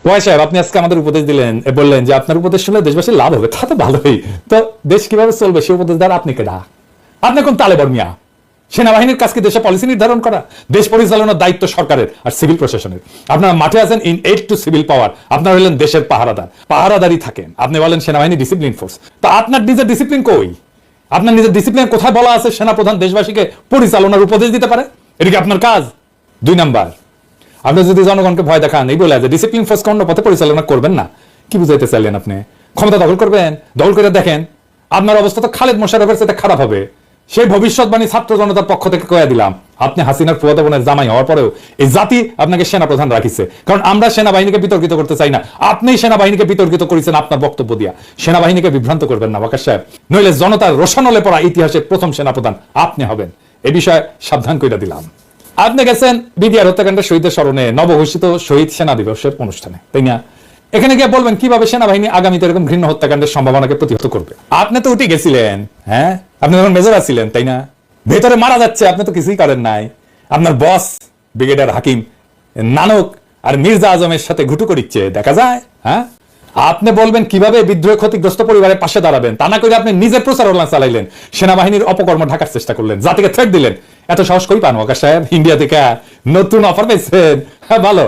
Y সাহেব, আপনি আজকে আমাদের উপদেশ দিলেন, বললেন যে আপনার উপদেশ শুনলে দেশবাসীর লাভ হবে। তা তো ভালোই, তো দেশ কিভাবে চলবে সে উপদেশ দ্বারা আপনি কেডা? আপনি কোন তালেবর মিয়া? সেনাবাহিনীর কাজকে দেশে পলিসি নির্ধারণ করা, দেশ পরিচালনার দায়িত্ব সরকারের আর সিভিল প্রশাসনের। আপনারা মাঠে আছেন ইন এইড টু সিভিল পাওয়ার, আপনারা হলেন দেশের পাহারাদার, পাহারাদারই থাকেন। আপনি বলেন সেনাবাহিনী ডিসিপ্লিন ফোর্স, তো আপনার নিজের ডিসিপ্লিন কই? আপনার নিজের ডিসিপ্লিন কোথায় বলা আছে সেনাপ্রধান দেশবাসীকে পরিচালনার উপদেশ দিতে পারে? এটা কি আপনার কাজ? 2 নাম্বার, আপনি যদি জনগণকে ভয় দেখান এই বলে যে ডিসিপ্লিন ফোর্স অন্য পথে পরিচালনা করবেন না, কি বুঝাইতে চাইলেন আপনি? ক্ষমতা দখল করবেন, দখল করে দেখেন আপনার অবস্থা তো খালেদ মোশাররফের সাথে খারাপ হবে। সেই ভবিষ্যৎবাণী ছাত্র জনতার পক্ষ থেকে কয়ে দিলাম। আপনি হাসিনার ফুয়াতো বোনের জামাই হওয়ার পরেও এই জাতি আপনাকে সেনাপ্রধান রাখিছে, কারণ আমরা সেনাবাহিনীকে বিতর্কিত করতে চাই না। আপনি সেনাবাহিনীকে বিতর্কিত করেছেন আপনার বক্তব্য দিয়া। সেনাবাহিনীকে বিভ্রান্ত করবেন না ওয়াকার সাহেব, নইলে জনতার রোশনলে পড়া ইতিহাসের প্রথম সেনাপ্রধান আপনি হবেন। এ বিষয়ে সাবধান করে দিলাম। আপনি গেছেন বিডিআর হত্যাকাণ্ডের শহীদের স্মরণে নবঘোষিত শহীদ সেনা দিবসের অনুষ্ঠানে, তাই না? এখানে গিয়ে বলবেন কিভাবে সেনাবাহিনী আগামীতে এরকম ঘৃণ্য হত্যাকাণ্ডের সম্ভাবনাকে প্রতিহত করবে। আপনি তো উঠে গেছিলেন, হ্যাঁ, আপনি তখন মেজর আছিলেন, তাই না? ভেতরে মারা যাচ্ছে, আপনি তো কিছুই করেন নাই। আপনার বস ব্রিগেডিয়ার হাকিম নানক আর মির্জা আজমের সাথে ঘুটু করিচ্ছে, দেখা যায়। হ্যাঁ, আপনি বলবেন কিভাবে বিদ্রোহ ক্ষতিগ্রস্ত পরিবারের পাশে দাঁড়াবেন, তা না করে আপনি নিজের প্রচারণা চালাইলেন, সেনাবাহিনীর অপকর্ম ঢাকার চেষ্টা করলেন, জাতিকে থ্রেট দিলেন। এত সাহস কই পান ওয়াকার সাহেব? ইন্ডিয়া থেকে নতুন অফার পেয়েছেন, হ্যাঁ ভালো।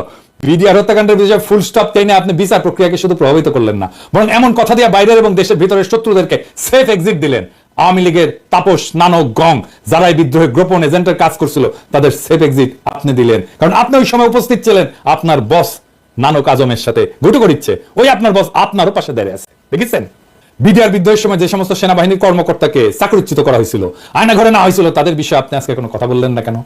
বিডিআর হত্যাকাণ্ডের বিষয়ে ফুল স্টপ টেনে আপনি বিচার প্রক্রিয়াকে শুধু প্রভাবিত করলেন না, বরং এমন কথা দিয়ে বাইরের এবং দেশের ভিতরের শত্রুদেরকে সেফ এক্সিট দিলেন। আওয়ামী লীগের তাপস, নানক, গং যারা এই বিদ্রোহে গোপন এজেন্টের কাজ করছিল তাদের সেফ এক্সিট আপনি দিলেন, কারণ আপনি ওই সময় উপস্থিত ছিলেন। আপনার বস নানক আজমের সাথে ঘুটু করিচ্ছে, ওই আপনার বস আপনারও পাশে দাঁড়িয়ে আছে, দেখেছেন? বিডিআর বিদ্রোহের সময় যে সমস্ত সেনাবাহিনীর কর্মকর্তাকে চাকরিচ্যুত করা হয়েছিল, আয়না ঘরে না হয়েছিল, তাদের বিষয়ে আপনি আজকে কোনো কথা বললেন না কেন?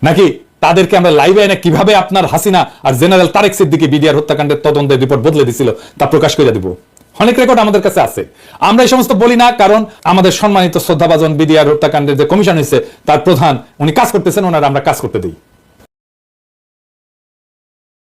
নাকি তাদেরকে আমরা লাইভে এনে কিভাবে আপনার হাসিনা আর জেনারেল তারেক সিদ্দিকী বিডিআর হত্যাকাণ্ডের তদন্তের রিপোর্ট বদলে দিছিল তা প্রকাশ করে দিব। অনেক রেকর্ড আমাদের কাছে আছে। আমরা এই সমস্ত বলি না, কারণ আমাদের সম্মানিত শ্রদ্ধাভাজন বিডিআর হত্যাকাণ্ডের যে কমিশন হয়েছে তার প্রধান উনি কাজ করতেছেন, ওনারা আমরা কাজ করতে দিই।